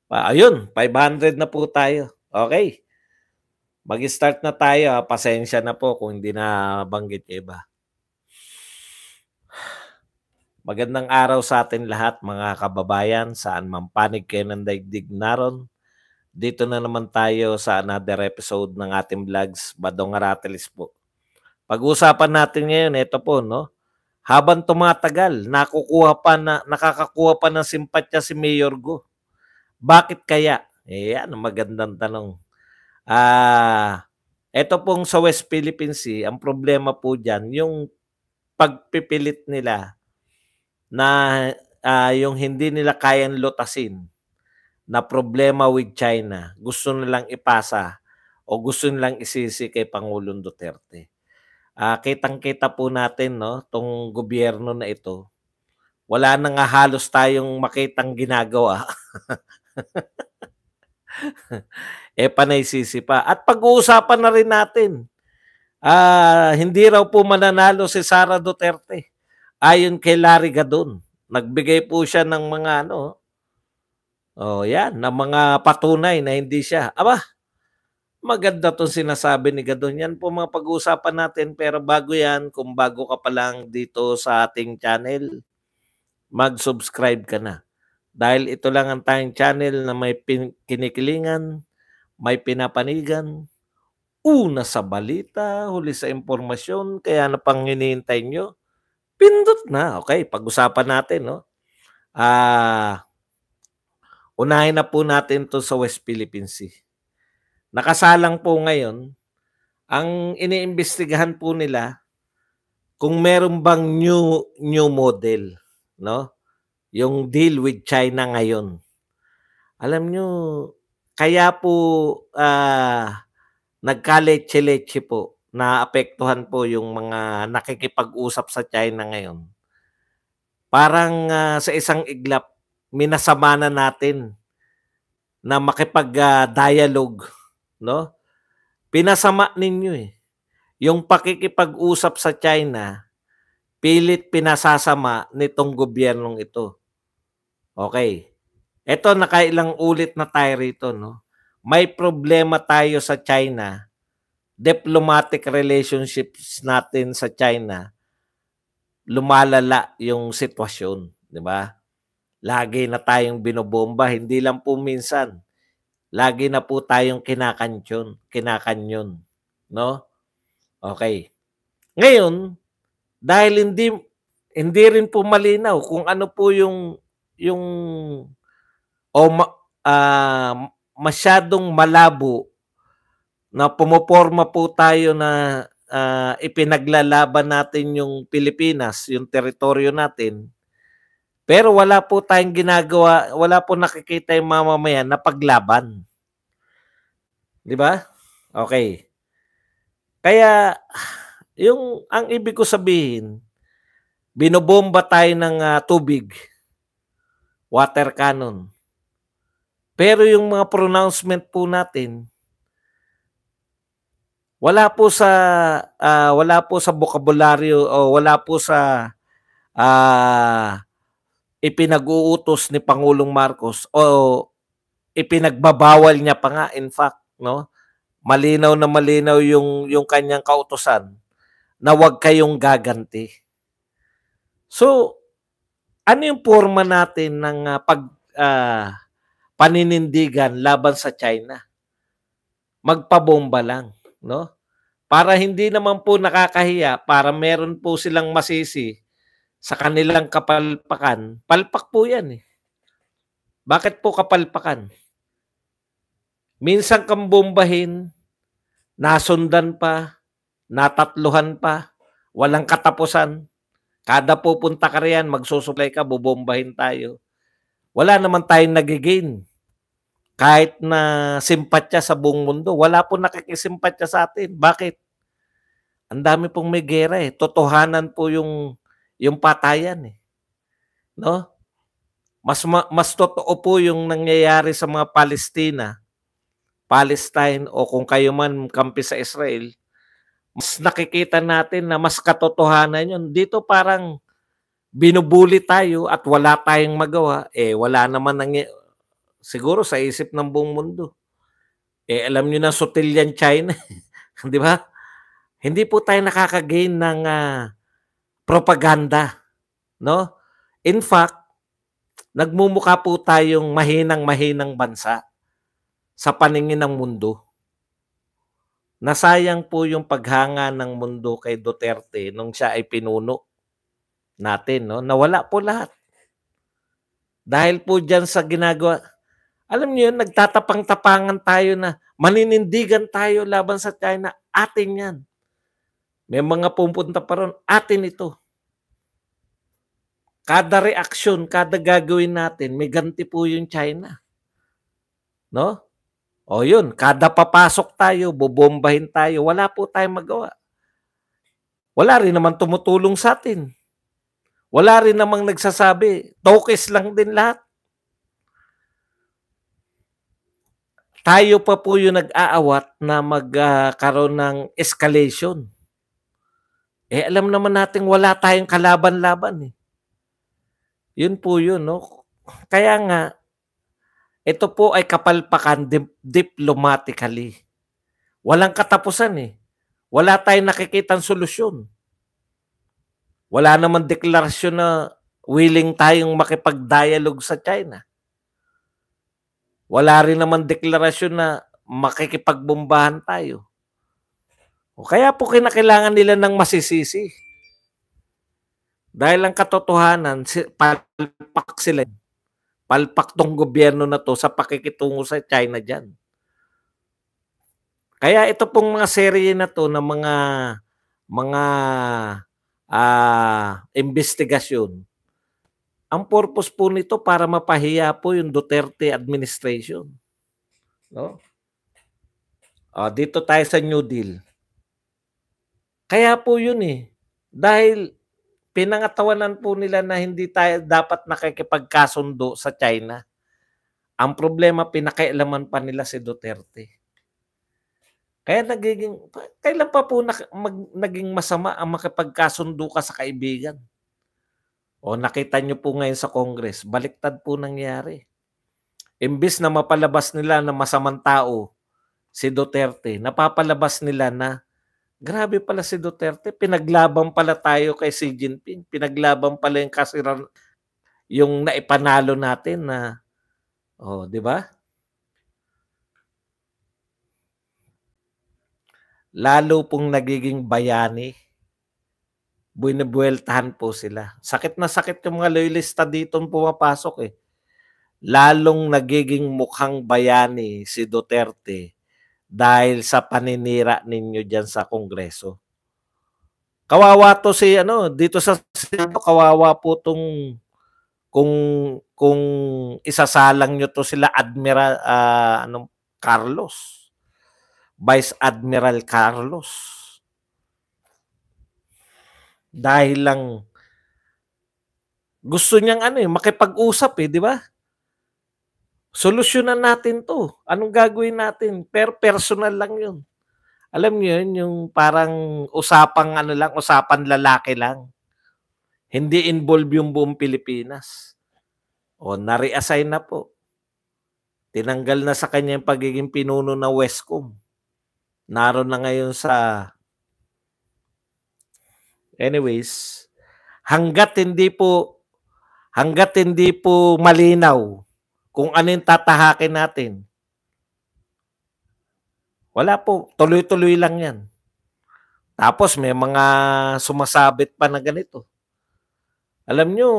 Ayun, 500 na po tayo. Okay, mag-start na tayo, pasensya na po kung hindi nabanggit yung iba. Magandang araw sa atin lahat mga kababayan, saan man panig kayo ng daigdig naron. Dito na naman tayo sa another episode ng ating vlogs, Badong Aratelis po. Pag-uusapan natin ngayon, ito po, no? Habang tumatagal, nakakakuha pa ng simpatya si Mayor Go. Bakit kaya? Yan ang magandang tanong. Ito pong sa West Philippine Sea, ang problema po diyan yung pagpipilit nila na, yung hindi nila kayang lutasin na problema with China, gusto nilang ipasa o gusto nilang isisi kay Pangulong Duterte. Kitang-kita po natin 'no, 'tong gobyerno na ito, wala na nga halos tayong makitang ginagawa. Panay sisi pa. At pag-uusapan na rin natin, hindi raw po mananalo si Sara Duterte. Ayon kay Larry Gadon, nagbigay po siya ng mga ano, yan, ng mga patunay na hindi siya. Aba, maganda 'tong sinasabi ni Gadon. Yan po mga pag-uusapan natin. Pero bago yan, kung bago ka pa lang dito sa ating channel, mag-subscribe ka na. Dahil ito lang ang tayong channel na may kinikilingan, may pinapanigan, una sa balita, huli sa impormasyon, kaya na pang hinihintay nyo, pindot na. Okay, pag-usapan natin, no? Unahin na po natin to sa West Philippine Sea. Nakasalang po ngayon, ang iniimbestigahan po nila kung meron bang new model, no? Yung deal with China ngayon. Alam nyo, kaya po nagkaletse-letse po, naapektuhan po yung mga nakikipag-usap sa China ngayon. Parang sa isang iglap, minasama na natin na makipag-dialogue, no? Pinasama ninyo eh. Yung pakikipag-usap sa China, pilit pinasasama nitong gobyernong ito. Okay. Ito, nakailang ulit na tayo rito, no? May problema tayo sa China. Diplomatic relationships natin sa China, lumalala yung sitwasyon, di ba? Lagi na tayong binobomba, hindi lang po minsan. Lagi na po tayong kinakanyon, no? Okay. Ngayon, dahil hindi rin po malinaw kung ano po yung masyadong malabo na pumoporma po tayo na ipinaglalaban natin yung Pilipinas, yung teritoryo natin. Pero wala po tayong ginagawa, wala po nakikita yung mamamayan na paglaban. Di ba? Okay. Kaya ang ibig ko sabihin, binobomba tayo ng tubig, water cannon. Pero yung mga pronouncement po natin, wala po sa bokabularyo o wala po sa ipinag-uutos ni Pangulong Marcos o ipinagbabawal niya pa nga, in fact, no? Malinaw na malinaw yung kanyang kautusan na huwag kayong gaganti. So, ano yung forma natin ng paninindigan laban sa China? Magpabomba lang, no? Para hindi naman po nakakahiya, para meron po silang masisi sa kanilang kapalpakan. Palpak po yan eh. Bakit po kapalpakan? Minsan kang bombahin, nasundan pa, natatluhan pa, walang katapusan. Kada pupunta ka riyan, magsusuplay ka, bubombahin tayo. Wala naman tayong nagigain. Kahit na simpatya sa buong mundo, wala po nakikisimpatya sa atin. Bakit? Ang dami pong may gera eh. Totohanan po yung patayan eh. No? Mas totoo po yung nangyayari sa mga Palestine o kung kayo man kampi sa Israel, mas nakikita natin na mas katotohanan yun. Dito parang binubuli tayo at wala tayong magawa. Wala naman siguro sa isip ng buong mundo. Eh, alam niyo na sutil yan China, 'di ba? Hindi po tayo nakaka-gain ng, propaganda, 'no? In fact, nagmumukha po tayong mahinang-mahinang bansa sa paningin ng mundo. Nasayang po yung paghanga ng mundo kay Duterte nung siya ay pinuno natin 'no, nawala po lahat. Dahil po diyan sa ginagawa alam niyo yun nagtatapang-tapangan tayo na maninindigan tayo laban sa China, atin 'yan. May mga pumupunta pa ro'n, atin ito. Kada reaksyon, kada gagawin natin may ganti po yung China, 'no? O yun, kada papasok tayo, bobombahin tayo, wala po tayong magawa. Wala rin naman tumutulong sa'tin. Wala rin namang nagsasabi, tokes lang din lahat. Tayo pa po yung nag-aawat na magkaroon ng escalation. Eh, alam naman nating wala tayong kalaban-laban, eh. Yun po yun 'no. Kaya nga, ito po ay kapalpakan diplomatically. Walang katapusan, eh. Wala tayong nakikitang solusyon. Wala namang deklarasyon na willing tayong makipag-dialogue sa China. Wala rin naman deklarasyon na makikipagbombahan tayo. O kaya po kinakailangan nila ng masisisi. Dahil ang katotohanan, palpak sila. Palpak tong gobyerno na 'to sa pakikitungo sa China diyan. Kaya ito pong mga serye na 'to ng mga, investigasyon, ang purpose po nito para mapahiya po yung Duterte administration, 'no? Dito tayo sa New Deal. Kaya po yun, eh, dahil pinangatawanan po nila na hindi tayo dapat nakikipagkasundo sa China. Ang problema pinakialaman pa nila si Duterte. Kaya kailan pa po naging masama ang makipagkasundo ka sa kaibigan? O nakita niyo po ngayon sa Congress, baliktad po nangyari. Imbes na mapalabas nila na masamang tao si Duterte, napapalabas nila na grabe pala si Duterte, pinaglaban pala tayo kay Xi Jinping, pinaglaban pala yung naipanalo natin na, 'di ba? Lalo pong nagiging bayani, binibuweltahan po sila. Sakit na sakit yung mga loyalista ditong pumapasok, eh. Lalong nagiging mukhang bayani si Duterte dahil sa paninira ninyo diyan sa Kongreso. Kawawa 'to si dito sa Senado kawawa po 'tong kung isasalang niyo 'to sila Admiral, Carlos, Vice Admiral Carlos. Dahil lang gusto niyang makipag-usap, eh, 'di ba? Solusyonan natin 'to, anong gagawin natin? Personal lang 'yun. Alam niyo 'yun, yung parang usapang lang, usapan lalaki lang. Hindi involve yung buong Pilipinas. Na-reassign na po. Tinanggal na sa kanya yung pagiging pinuno ng Westcom. Naroon na ngayon sa anyways, hangga't hindi po malinaw kung ano yung tatahakin natin, wala po, tuloy-tuloy lang 'yan. Tapos may mga sumasabit pa na ganito. Alam nyo,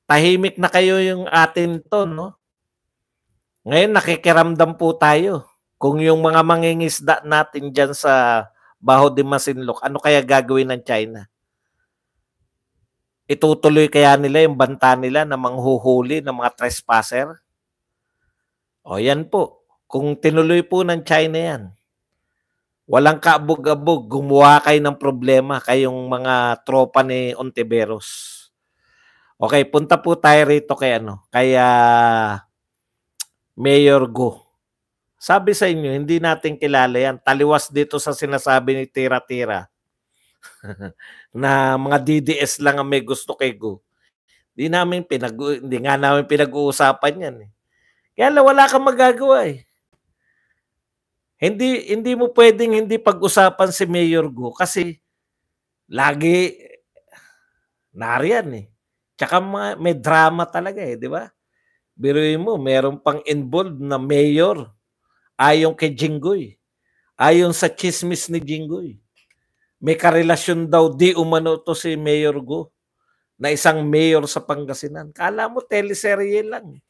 tahimik na kayo yung atin 'to, 'no? Ngayon nakikiramdam po tayo kung yung mga mangingisda natin diyan sa Baho de Masinloc, ano kaya gagawin ng China? Itutuloy kaya nila yung banta nila na manghuhuli ng mga trespasser? Yan po. Kung tinuloy po ng China yan, walang kaabog-abog, gumawa kayo ng problema kayong mga tropa ni Ontiveros. Okay, punta po tayo rito kay Mayor Go. Sabi sa inyo, hindi natin kilala yan. Taliwas dito sa sinasabi ni Tira-Tira na mga DDS lang ang may gusto kay Go. Hindi nga namin pinag-uusapan yan, eh. Kaya lang wala kang magagawa eh. Hindi mo pwedeng hindi pag-usapan si Mayor Go kasi lagi nariyan eh. Tsaka may drama talaga eh, di ba? Biruin mo, meron pang involved na mayor ayon kay Jinggoy. Ayon sa chismis ni Jinggoy. May karelasyon daw di umano to si Mayor Go na isang mayor sa Pangasinan. Kala mo teleserye lang.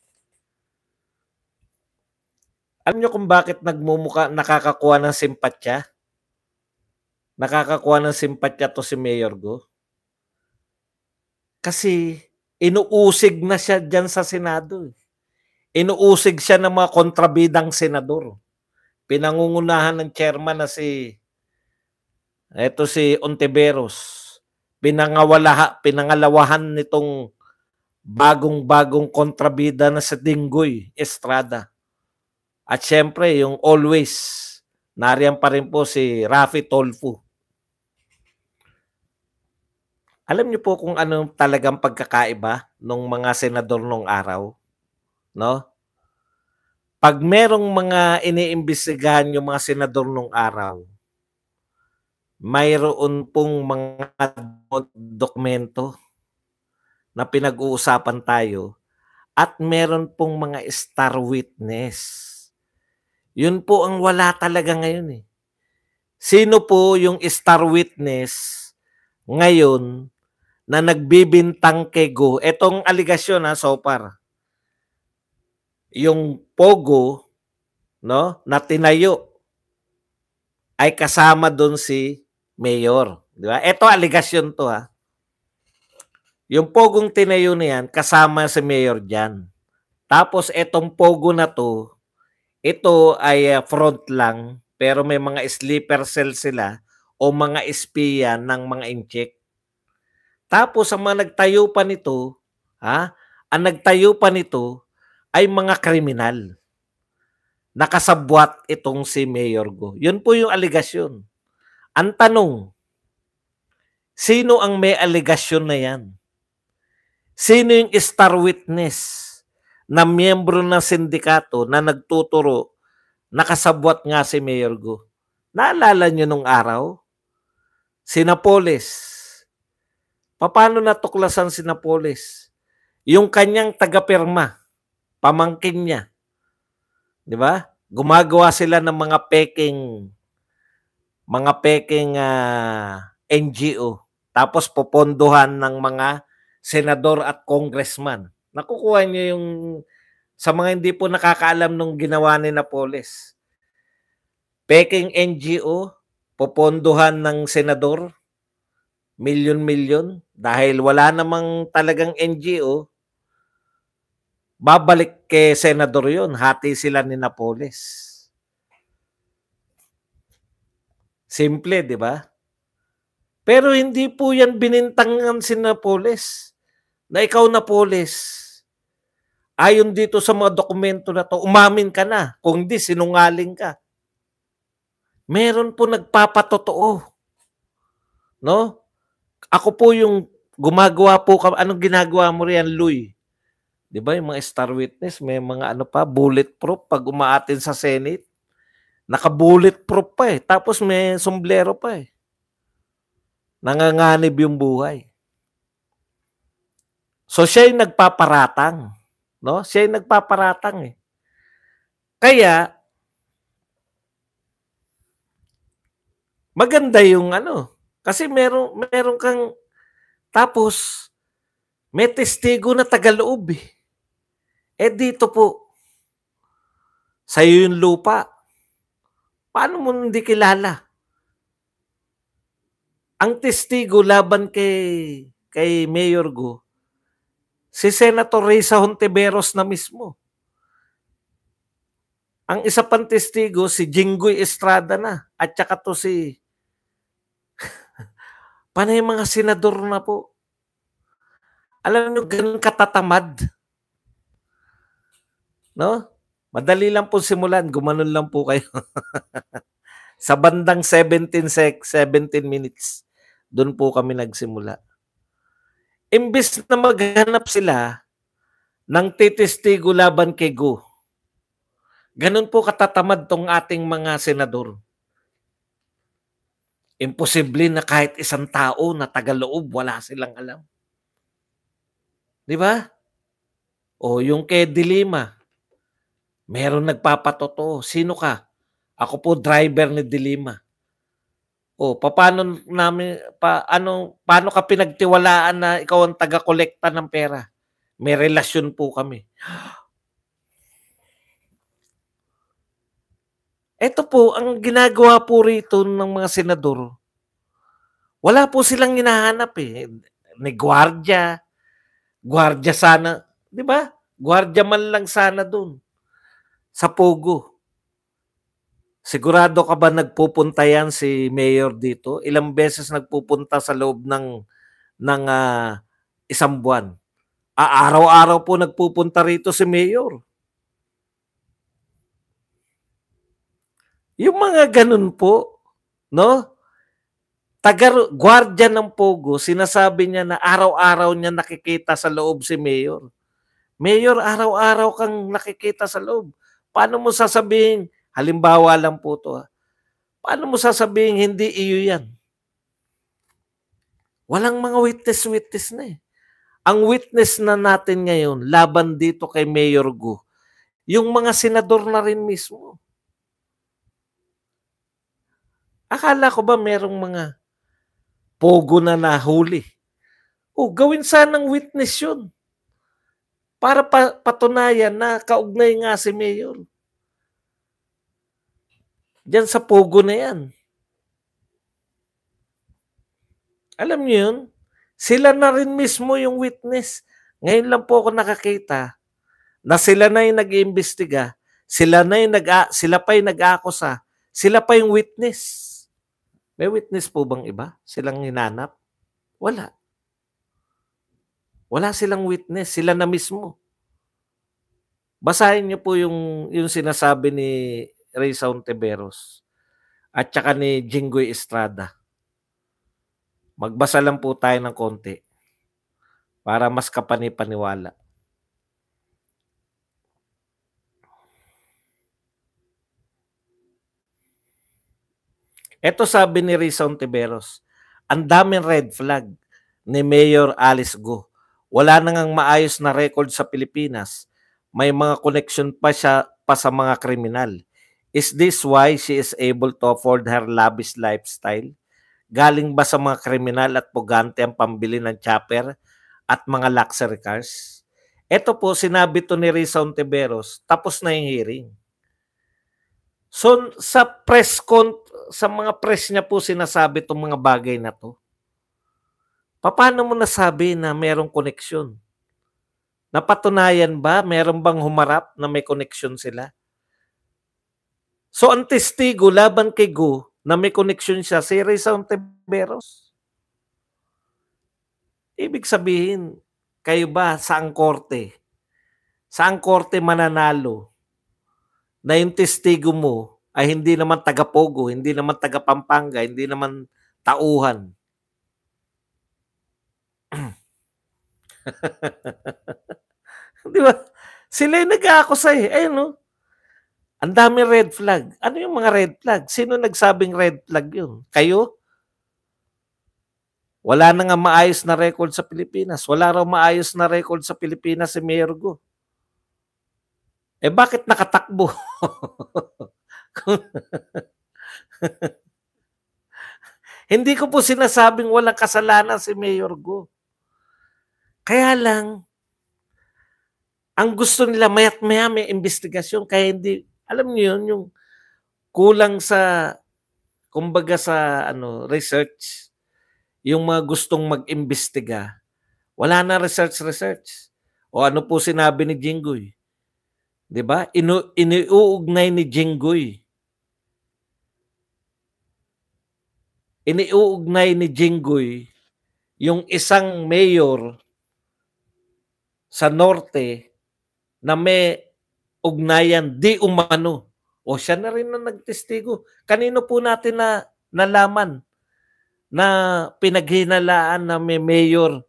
Alam nyo kung bakit nakakakuha ng simpatya? Nakakakuha ng simpatya to si Mayor Go? Kasi inuusig na siya dyan sa Senado. Inuusig siya ng mga kontrabidang senador. Pinangungunahan ng chairman na si Ontiveros. Pinangalawahan nitong bagong-bagong kontrabida na si Dinggoy Estrada. At syempre, yung always, nariyan pa rin po si Raffy Tolfo. Alam niyo po kung ano talagang pagkakaiba ng mga senador nung araw? No? Pag merong mga iniimbestigahan yung mga senador nung araw, mayroon pong mga dokumento na pinag-uusapan tayo at meron pong mga star witness. Yun po ang wala talaga ngayon eh. Sino po yung star witness ngayon na nagbibintang kay Go? Etong aligasyon so far. Yung Pogo, no, na tinayo ay kasama doon si Mayor, di ba? Ito aligasyon to Yung Pogong tinayo na yan, kasama si Mayor diyan. Tapos etong Pogo na to, ito ay front lang, pero may mga sleeper cell sila o mga espiya ng mga incheck. Tapos ang mga nagtayo pa nito, ang nagtayo pa nito ay mga kriminal. Nakasabwat itong si Mayor Go. Yun po yung aligasyon. Ang tanong, sino ang may aligasyon na yan? Sino yung star witness na miyembro ng sindikato na nagtuturo nakasabwat nga si Mayor Go? Naalala nyo nung araw? Si Napoles. Paano natuklasan si Napoles? Yung kanyang tagapirma, pamangkin niya. Di ba? Gumagawa sila ng mga peking NGO. Tapos popondohan ng mga senador at congressman. Nakukuha niyo yung sa mga hindi po nakakaalam nung ginawa ni Napoles. Peking NGO, popondohan ng senador, milyon-milyon, dahil wala namang talagang NGO, babalik kay senador yon, hati sila ni Napoles. Simple, di ba? Pero hindi po yan binintangan si Napoles. Na ikaw, Napoles, ayon dito sa mga dokumento na to, umamin ka na. Kung di, sinungaling ka. Meron po nagpapatotoo. No? Ako po yung gumagawa po, anong ginagawa mo riyan, Luy? Di ba yung mga star witness, may mga bulletproof pag umaatin sa Senate. Naka-bulletproof pa tapos may sombrero pa Nanganganib yung buhay. So siya yung nagpaparatang, no? Siya yung nagpaparatang Kaya maganda yung kasi meron kang tapos may testigo na tagaloob dito po sa'yo yung lupa. Paano mo hindi kilala? Ang testigo laban kay Mayor Go, si Senator Risa Hontiveros na mismo. Ang isa pang testigo, si Jinggoy Estrada na. At saka to si panay mga senador na po. Alam nyo, ganun katatamad. No? Madali lang po simulan. Gumanon lang po kayo. Sa bandang 17 minutes, doon po kami nagsimula. Imbes na maghanap sila ng titestigo laban kay Go, Ganun po katatamad 'tong ating mga senador. Imposible na kahit isang tao na tagaloob wala silang alam, 'di ba? O yung kay De Lima, merong nagpapatotoo, "Sino ka?" "Ako po driver ni De Lima." "O paano ka pinagtiwalaan na ikaw ang taga-kolekta ng pera?" "May relasyon po kami." Eto po ang ginagawa po rito ng mga senador, wala po silang hinahanap, eh, ni gwardiya sana, 'di ba? Gwardiya man lang sana dun sa Pogo. Sigurado ka ba nagpupunta 'yan si mayor dito? Ilang beses nagpupunta sa loob ng isang buwan? Araw-araw po nagpupunta rito si mayor. Yung mga gano'n po, 'no? Gwardiya ng Pogo, sinasabi niya na araw-araw niya nakikita sa loob si mayor. Mayor, araw-araw kang nakikita sa loob. Paano mo sasabihin, halimbawa lang po 'to, paano mo sasabihin hindi iyo 'yan? Walang mga witness-witness na, eh. Ang witness na natin ngayon laban dito kay Mayor Gu, yung mga senador na rin mismo. Akala ko ba merong mga pogo na nahuli? O gawin sanang witness yun para patunayan na kaugnay nga si Mayor. Diyan sa pogo na yan. Alam niyo yun? Sila na rin mismo yung witness. Ngayon lang po ako nakakita na sila na yung nag-iimbestiga, sila pa yung nag-aakusa, sila pa yung witness. May witness po bang iba silang hinanap? Wala. Wala silang witness, sila na mismo. Basahin niyo po yung sinasabi ni Raysa Hontiveros at saka ni Jinggoy Estrada. Magbasa lang po tayo ng konti para mas kapani-paniwala. Ito sabi ni Raysa Hontiveros, ang daming red flag ni Mayor Alice Go. Wala na ngang maayos na record sa Pilipinas. May mga connection pa sa mga kriminal. Is this why she is able to afford her lavish lifestyle? Galing ba sa mga kriminal at pugante ang pambili ng chopper at mga luxury cars? Ito po, sinabi to ni Raysa Hontiveros, tapos na yung hearing. So, sa mga press niya po sinasabi itong mga bagay na to. Paano mo nasabi na merong koneksyon? Napatunayan ba? Meron bang humarap na may koneksyon sila? So, ang testigo laban kay Go na may koneksyon siya, si Raysa Hontiveros. Ibig sabihin, kayo ba saang korte? Saang korte mananalo na yung testigo mo ay hindi naman taga-Pogo, hindi naman taga-Pampanga, hindi naman tauhan? Di ba? Sila yung nag-aakusa eh. Ayun no? Ang dami red flag. Ano yung mga red flag? Sino nagsabing red flag yun? Kayo? Wala na nga maayos na record sa Pilipinas. Wala raw maayos na record sa Pilipinas si Mayor Go. Eh bakit nakatakbo? Hindi ko po sinasabing walang kasalanan si Mayor Go. Kaya lang, ang gusto nila maya't maya may investigasyon kaya hindi, alam niyo yun, yung kulang sa, kumbaga sa research, yung mga gustong mag-imbestiga, wala na research. O ano po sinabi ni Jinggoy? 'Di ba? Iniuugnay ni Jinggoy. Iniuugnay ni Jinggoy yung isang mayor sa norte na may ugnayan di umano. O siya na rin na nagtestigo. Kanino po natin na nalaman na pinaghinalaan na may mayor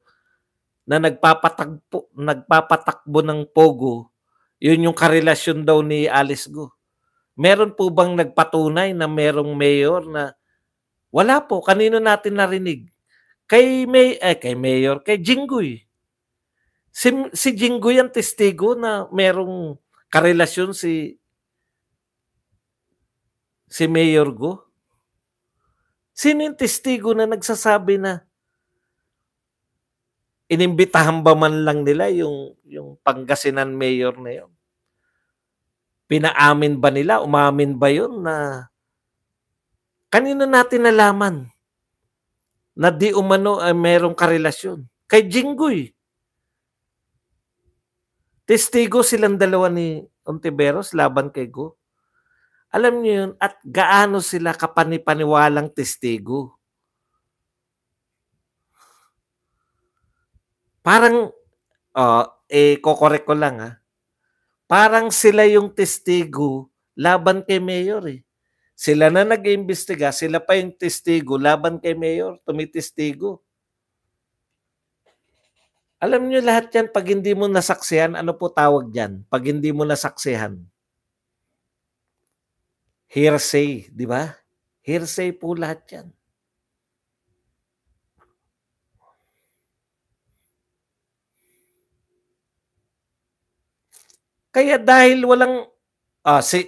na nagpapatakbo ng Pogo Yun yung karelasyon daw ni Alice Go. Meron po bang nagpatunay na merong mayor na wala po, kanino natin narinig? Kay Mayor, kay Jinggoy. Si Jinggoy ang testigo na merong karelasyon si Mayor Go. Sino yung testigo na nagsasabi na inimbitahan ba man lang nila yung Pangasinan mayor na yun? Pinaamin ba nila? Umamin ba yun na kanino natin nalaman na di umano ay merong karelasyon? Kay Jinggoy. Testigo silang dalawa ni Ontiveros laban kay Go. Alam niyo yun, at gaano sila kapanipaniwalang testigo. Parang, kokorek ko lang parang sila yung testigo laban kay Mayor eh. Sila na nag-iimbestiga, sila pa yung testigo laban kay Mayor, tumitestigo. Alam niyo lahat yan, pag hindi mo nasaksihan, ano po tawag dyan? Pag hindi mo nasaksihan. Hearsay, di ba? Hearsay po lahat yan. Kaya dahil walang,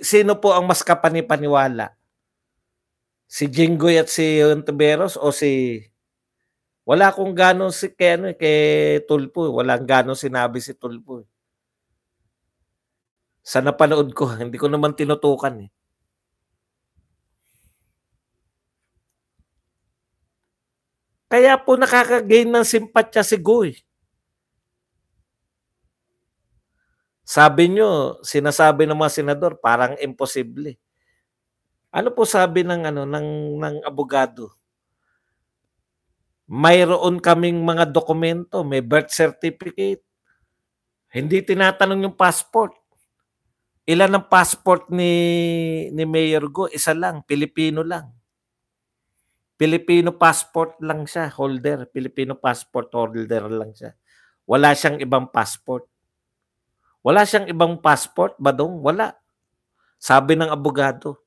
sino po ang mas kapanipaniwala? Si Jinggoy at si Ontiveros o wala akong gano'n kay Tulfo, walang gano'n sinabi si Tulfo. Sa napanood ko, hindi ko naman tinutukan eh. Kaya po nakaka-gain ng simpatya si Go eh. Sabi nyo, sinasabi ng mga senador, parang imposible. Ano po sabi ng abogado? Mayroon kaming mga dokumento, may birth certificate. Hindi tinatanong yung passport. Ilan ang passport ni Mayor Go? Isa lang, Pilipino lang. Filipino passport lang siya, holder. Filipino passport holder lang siya. Wala siyang ibang passport. Wala siyang ibang passport, Badong? Wala. Sabi ng abogado.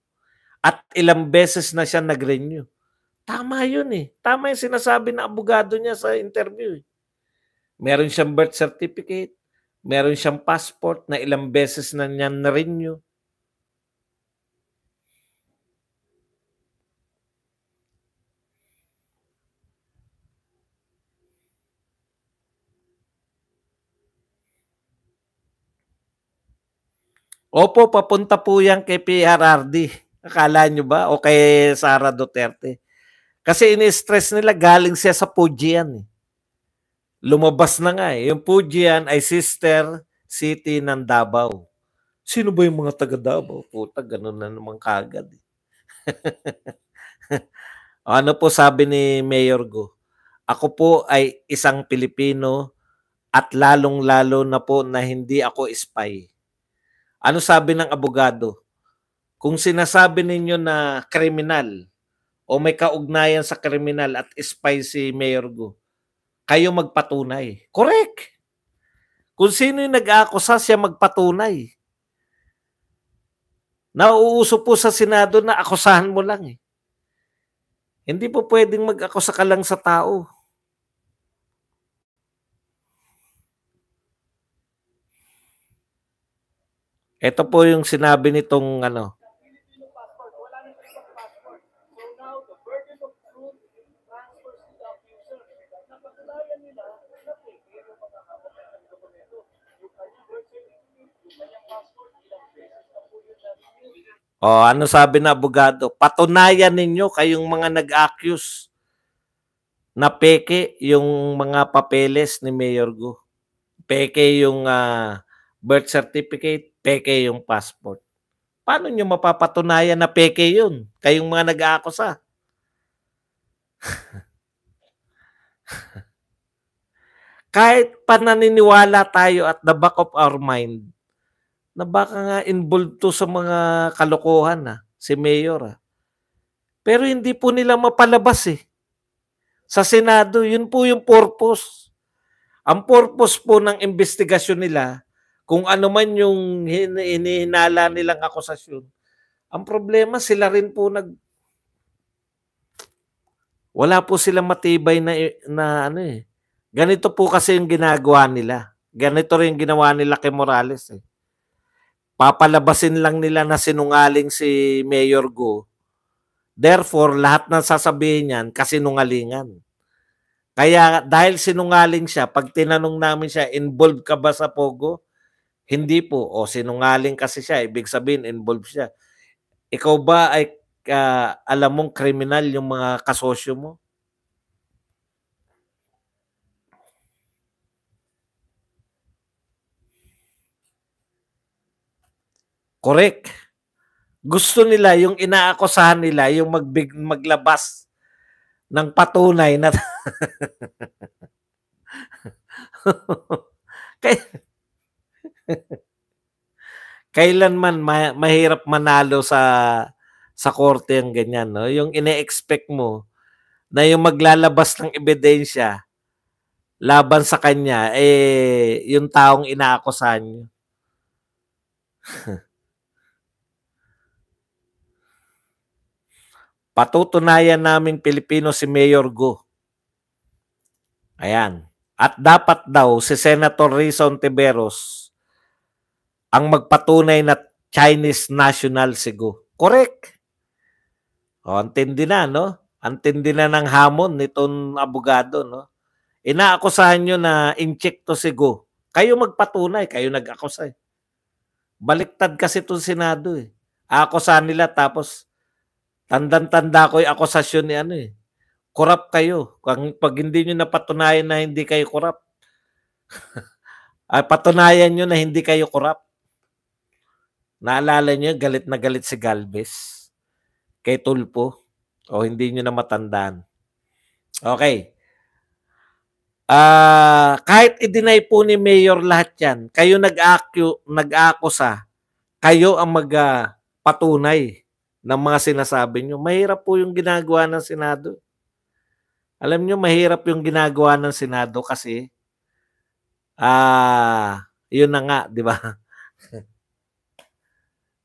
At ilang beses na siya nag-renew. Tama yun eh. Tama yung sinasabi ng abogado niya sa interview eh. Meron siyang birth certificate, meron siyang passport na ilang beses na niya na-renew. Opo, papunta po yan kay PRRD. Akala nyo ba? O kay Sara Duterte. Kasi ini-stress nila galing siya sa Fujian eh. Lumabas na nga eh. Yung Fujian ay sister city ng Davao. Sino ba yung mga taga Davao? Puta, ganun na naman kagad eh. Ano po sabi ni Mayor Go? Ako po ay isang Pilipino at lalong-lalo na po na hindi ako spy. Ano sabi ng abogado? Kung sinasabi ninyo na kriminal o may kaugnayan sa kriminal at spy si Mayor Go, kayo magpatunay. Correct. Kung sino yung nag-aakusa, siya magpatunay. Nauuso po sa Senado na akusahan mo lang eh. Hindi po pwedeng mag-akusa ka lang sa tao. Ito po yung sinabi nitong ano sabi na abogado? Patunayan ninyo kayong mga nag-accuse na peke yung mga papeles ni Mayor Go. Peke yung birth certificate, peke yung passport. Paano nyo mapapatunayan na peke yun? Kayong mga nag-aakusa. Kahit pananiniwala tayo at the back of our mind na baka nga involved to sa mga kalokohan si Mayor. Pero hindi po nila mapalabas eh. Sa Senado, yun po yung purpose. Ang purpose po ng investigasyon nila, kung ano man yung hinihinala nilang akusasyon. Ang problema sila rin po wala po silang matibay na ano eh. Ganito po kasi yung ginagawa nila. Ganito rin ginawa nila kay Morales eh. Papalabasin lang nila na sinungaling si Mayor Go. Therefore, lahat ng sasabihin niyan kasinungalingan. Kaya dahil sinungaling siya, pag tinanong namin siya, involved ka ba sa Pogo? Hindi po. O sinungaling kasi siya, ibig sabihin involved siya. Ikaw ba ay alam mong kriminal yung mga kasosyo mo? Correct. Gusto nila yung inaakusahan nila yung maglabas ng patunay na kailanman mahirap manalo sa korte ang ganyan, no? Yung ine-expect mo na yung maglalabas ng ebidensya laban sa kanya yung taong inaakusahan niyo. Patutunayan naming Pilipino si Mayor Go. Ayan. At dapat daw si Senator Risa Hontiveros ang magpatunay na Chinese national si Go. Correct. O, antindi na, no? Antindi na ng hamon nitong abogado, no? Inaakusahan nyo na in-check to si Go. Kayo magpatunay, kayo nag-akusay. Baliktad kasi itong Senado eh. Aakusahan nila tapos tandang-tanda ko yung akusasyon ni ano eh. Corrupt kayo. Pag hindi nyo napatunayan na hindi kayo corrupt, ay patunayan nyo na hindi kayo corrupt. Naalala nyo, galit na galit si Galvez kay Tulfo. O hindi nyo na matandaan. Okay. Kahit i-deny po ni Mayor lahat yan, kayo nag-akusa, kayo ang magpatunay ng mga sinasabi nyo. Mahirap po yung ginagawa ng Senado. Alam nyo, mahirap yung ginagawa ng Senado kasi yun na nga, di ba?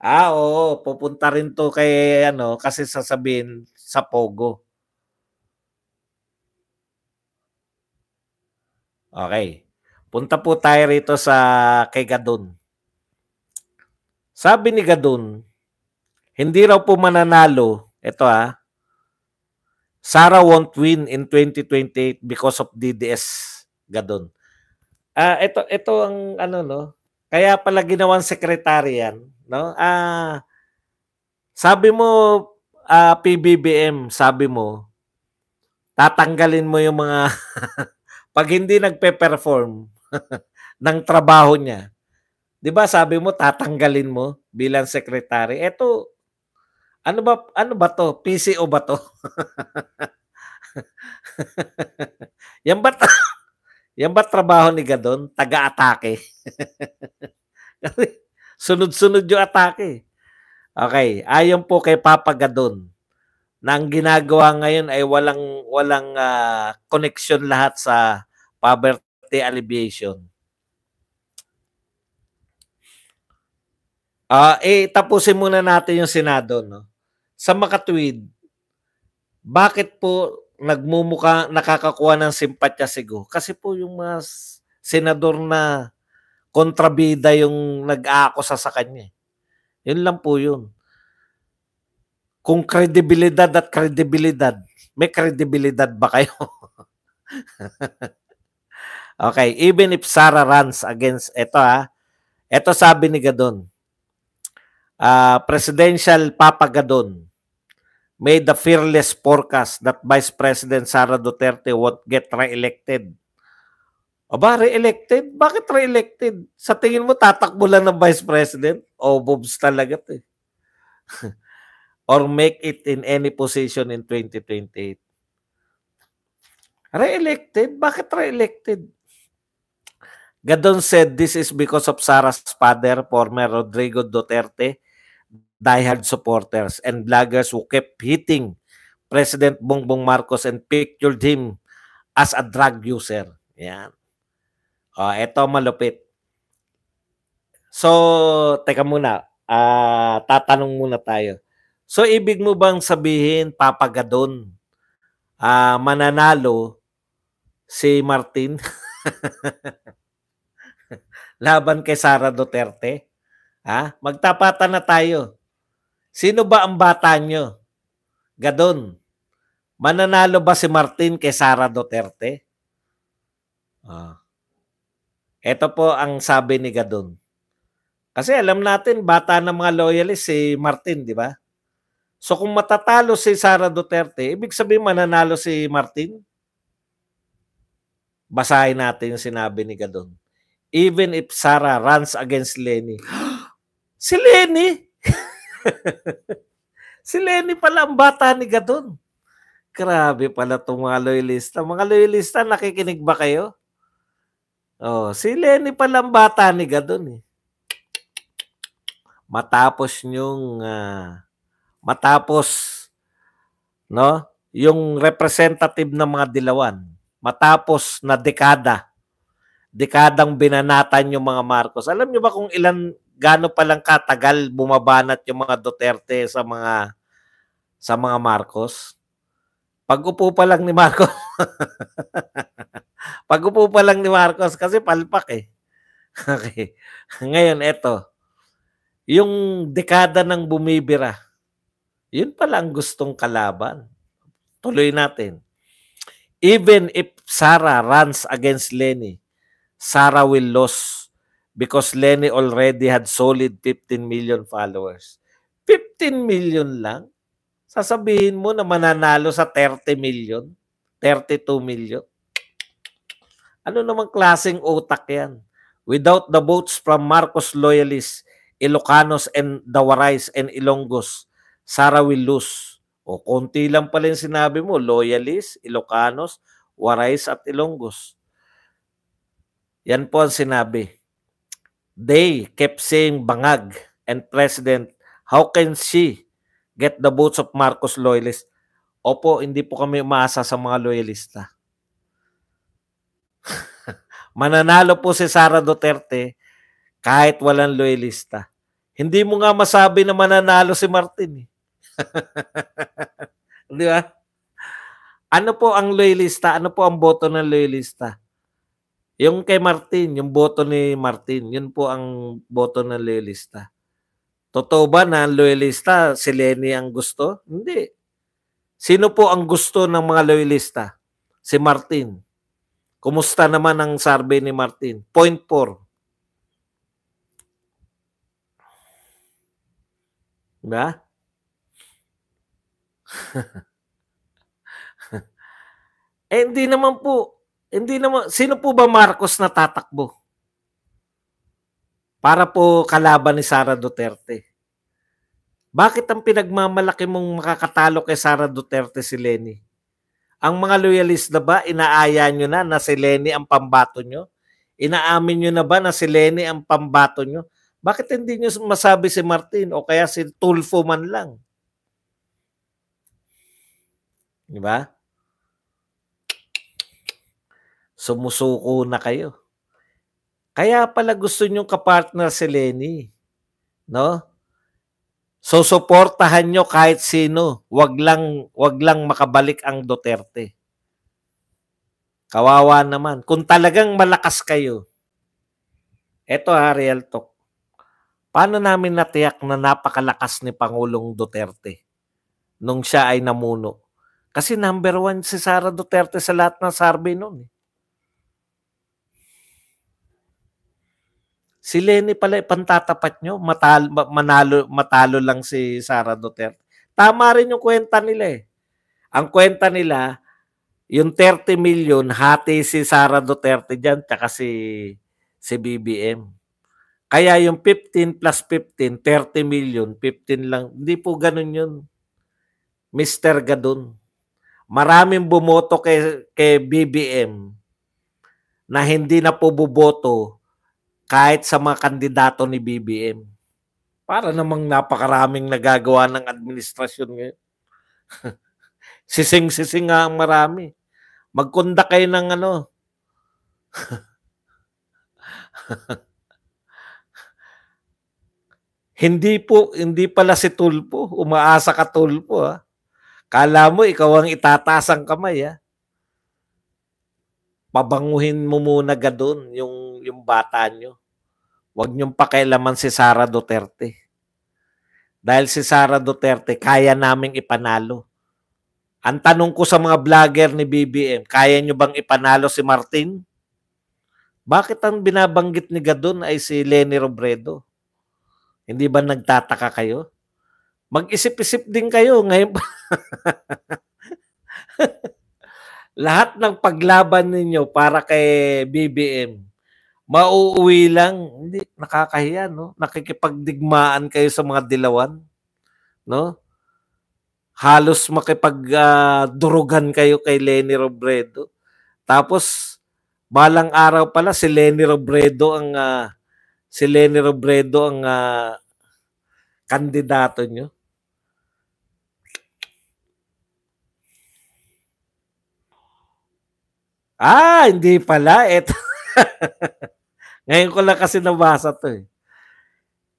Oo, pupunta rin to kay ano kasi sasabihin sa Pogo. Okay. Punta po tayo rito sa kay Gadon. Sabi ni Gadon, hindi raw po mananalo, ito Sara won't win in 2028 because of DDS, Gadon. Ito ang ano no. Kaya pala ginawang sekretary yan, no? Sabi mo PBBM, sabi mo tatanggalin mo yung mga pag hindi nagpe-perform ng trabaho niya. 'Di ba sabi mo tatanggalin mo bilang secretary? Ito ano ba to? PCO ba to? yan ba yan ba trabaho ni Gadon? Taga-atake. Sunod-sunod yung atake. Okay, ayon po kay Papa Gadon na ang ginagawa ngayon ay walang connection lahat sa poverty alleviation. Tapusin muna natin yung Senado, no? Sa makatwid, bakit po nakakakuha ng simpatya si Go? Kasi po yung mga senador na kontrabida yung nag-aakusa sa kanya. Yun lang po yun. Kung kredibilidad at kredibilidad, may kredibilidad ba kayo? Okay, even if Sara runs against, ito sabi ni Gadon, Presidential Papa Gadon made the fearless forecast that Vice President Sara Duterte won't get re-elected. Aba, re-elected? Bakit re-elected? Sa tingin mo, tatakbo lang ng Vice President? O bobs talaga ito eh. Or make it in any position in 2028. Re-elected? Bakit re-elected? Gadon said this is because of Sara's father, former Rodrigo Duterte, diehard supporters and bloggers who kept hitting President Bongbong Marcos and pictured him as a drug user. Yan. Ito malupit. So, teka muna, tatanong muna tayo. So, ibig mo bang sabihin, Papa Gadon, mananalo si Martin laban kay Sara Duterte? Magtapatan na tayo. Sino ba ang bata nyo? Gadon, mananalo ba si Martin kay Sara Duterte? Ah, Ito po ang sabi ni Gadon. Kasi alam natin, bata ng mga loyalist si Martin, di ba? So kung matatalo si Sara Duterte, ibig sabihin mananalo si Martin? Basahin natin yung sinabi ni Gadon. Even if Sara runs against Lenny. Si Lenny? Si Lenny pala ang bata ni Gadon. Grabe pala itong mga loyalista. Mga loyalista, nakikinig ba kayo? Si Lenny pala ang bata ni Gadon. Matapos no, yung representative ng mga dilawan, matapos na dekadang binanatan yung mga Marcos. Alam niyo ba kung gaano palang katagal bumabanat yung mga Duterte sa mga Marcos? Pag-upo pa lang ni Marcos. Pag-upo pa lang ni Marcos kasi palpak eh. Okay. Ngayon, eto. Yung dekada ng bumibira, yun pala ang gustong kalaban. Tuloy natin. Even if Sara runs against Lenny, Sara will lose because Lenny already had solid 15 million followers. 15 million lang? Sasabihin mo na mananalo sa 30 million? 32 million? Ano namang klaseng utak yan? Without the votes from Marcos loyalists, Ilocanos and Dawarais and Ilonggos, Sara will lose. O konti lang pala yung sinabi mo, loyalists, Ilocanos, Warais at Ilonggos. Yan po ang sinabi. They kept saying bangag and President, how can she get the votes of Marcos loyalists? Opo, hindi po kami umaasa sa mga loyalista. Mananalo po si Sara Duterte kahit walang loyalista. Hindi mo nga masabi na mananalo si Martin. Di ba? Ano po ang loyalista? Ano po ang boto ng loyalista? Yung kay Martin, yung boto ni Martin, yun po ang boto ng loyalista. Totoo ba na loyalista si Lenny ang gusto? Hindi. Sino po ang gusto ng mga loyalista? Si Martin. Kumusta naman ang survey ni Martin? 0.4. Diba? Hindi naman po. Sino po ba Marcos na tatakbo? Para po kalaban ni Sara Duterte. Bakit ang pinagmamalaki mong makakatalo kay Sara Duterte si Lenny? Ang mga loyalista ba, inaaya nyo na si Lenny ang pambato nyo? Inaamin nyo na ba na si Lenny ang pambato nyo? Bakit hindi nyo masabi si Martin o kaya si Tulfo man lang? Diba? Sumusuko na kayo. Kaya pala gusto nyong kapartner si Lenny. No? So, suportahan nyo kahit sino. Wag lang makabalik ang Duterte. Kawawa naman. Kung talagang malakas kayo, eto real talk. Paano namin natiyak na napakalakas ni Pangulong Duterte nung siya ay namuno? Kasi number 1 si Sara Duterte sa lahat ng survey noon. Si Lenny pala ipantatapat nyo, matalo lang si Sara Duterte. Tama rin yung kwenta nila eh. Ang kwenta nila, yung 30 million, hati si Sara Duterte dyan, tsaka si BBM. Kaya yung 15 plus 15, 30 million, 15 lang. Hindi po ganun yun. Mr. Gadon. Maraming bumoto kay BBM na hindi na po buboto kahit sa mga kandidato ni BBM. Para namang napakaraming nagagawa ng administrasyon ngayon. Sising-sising nga ang marami. Magkunda kayo ng Hindi pala si Tulfo, umaasa ka Tulfo, ha. Kala mo ikaw ang itataas ang kamay, ha. Pabanguhin mo muna gadon yung bata nyo. Huwag niyong pakialaman si Sara Duterte. Dahil si Sara Duterte, kaya naming ipanalo. Ang tanong ko sa mga vlogger ni BBM, kaya nyo bang ipanalo si Martin? Bakit ang binabanggit ni Gadon ay si Leni Robredo? Hindi ba nagtataka kayo? Mag-isip-isip din kayo ngayon. Lahat ng paglaban ninyo para kay BBM, mauuwi lang, hindi, nakakahiya, no? Nakikipagdigmaan kayo sa mga dilawan, no? Halos makipagdurugan kayo kay Leni Robredo. Tapos, balang araw pala si Leni Robredo ang kandidato nyo. Hindi pala. Ngayon ko lang kasi nabasa to eh.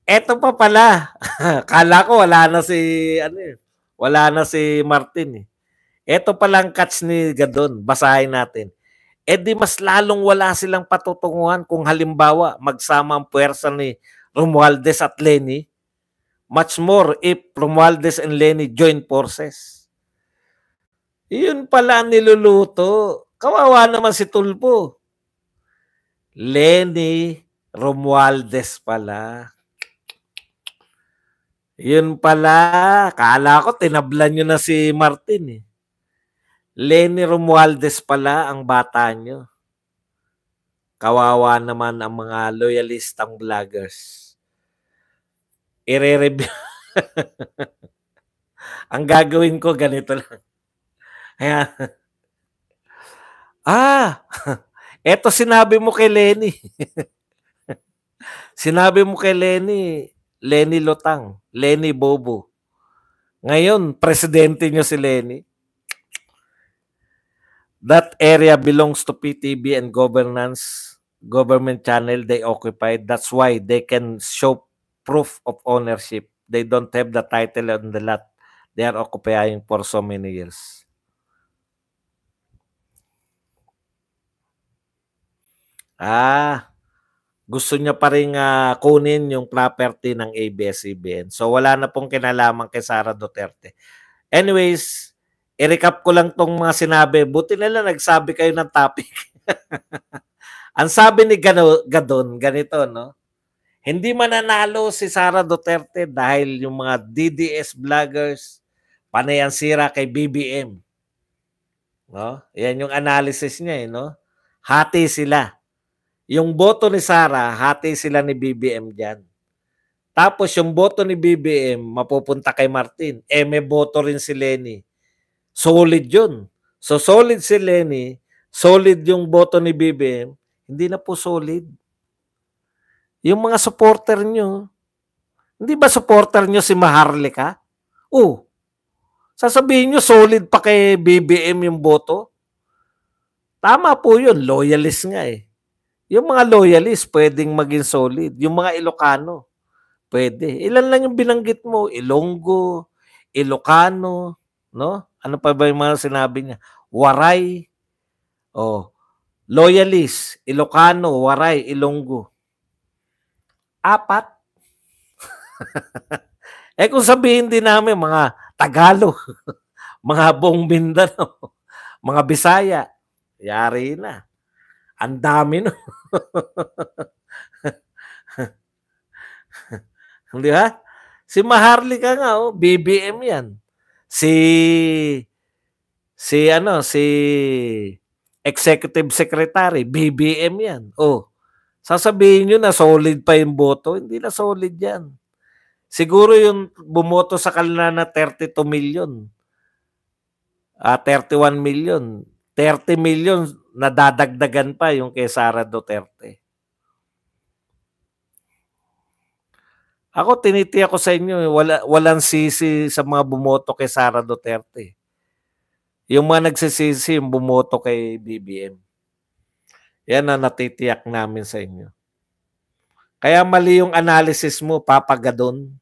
Eto pa pala. Kala ko wala na si Martin eh. Eto palang catch ni Gadon. Basahin natin. Di mas lalong wala silang patutunguhan kung halimbawa magsama ang puwersa ni Romualdez at Leni. Much more if Romualdez and Leni join forces. Yun pala ang niluluto. Kawawa naman si Tulfo. Leni Romualdez pala. Yun pala. Kala ko tinablan nyo na si Martin eh. Leni Romualdez pala ang bata nyo. Kawawa naman ang mga loyalistang vloggers. I-review. Ang gagawin ko ganito lang. Ayan. Eto sinabi mo kay Leni. Sinabi mo kay Leni Lotang, Leni Bobo. Ngayon, presidente nyo si Leni. That area belongs to PTB and government channel they occupied. That's why they can show proof of ownership. They don't have the title on the lot they are occupying for so many years. Gusto niya pa rin kunin yung property ng ABS-CBN. So wala na pong kinalaman kay Sara Duterte. Anyways, i-recap ko lang tong mga sinabi. Buti na lang nagsabi kayo ng topic. Ang sabi ni Gadon, ganito, no? Hindi mananalo si Sara Duterte dahil yung mga DDS vloggers panay ang sira kay BBM. No? Yan yung analysis niya, no? Hati sila. Yung boto ni Sara, hati sila ni BBM diyan. Tapos yung boto ni BBM mapupunta kay Martin. May boto rin si Leni. Solid yun. So solid si Leni, solid yung boto ni BBM, hindi na po solid. Yung mga supporter nyo, hindi ba supporter nyo si Maharlika? Sasabihin nyo solid pa kay BBM yung boto? Tama po yun, loyalist nga eh. Yung mga loyalist pwedeng maging solid. Yung mga Ilocano, pwede. Ilan lang yung binanggit mo? Ilonggo, Ilocano, no? Ano pa ba yung mga sinabi niya? Waray, loyalist, Ilocano, Waray, Ilonggo. 4. Kung sabihin din namin mga Tagalog, mga buong Mindanao, mga Bisaya, yari na. Ang dami no. Di ba? Si Maharlika nga, BBM yan. Si Executive Secretary, BBM yan. Sasabihin nyo na solid pa yung boto. Hindi na solid yan. Siguro yung bumoto sa kanila na 32 million. 31 million. 30 million nadadagdagan pa yung kay Sara Duterte. Ako tinitiyak ko sa inyo, walang sisi sa mga bumoto kay Sara Duterte. Yung mga nagsisisi yung bumoto kay BBM. Yan ang natitiyak namin sa inyo. Kaya mali yung analysis mo, Papa Gadon.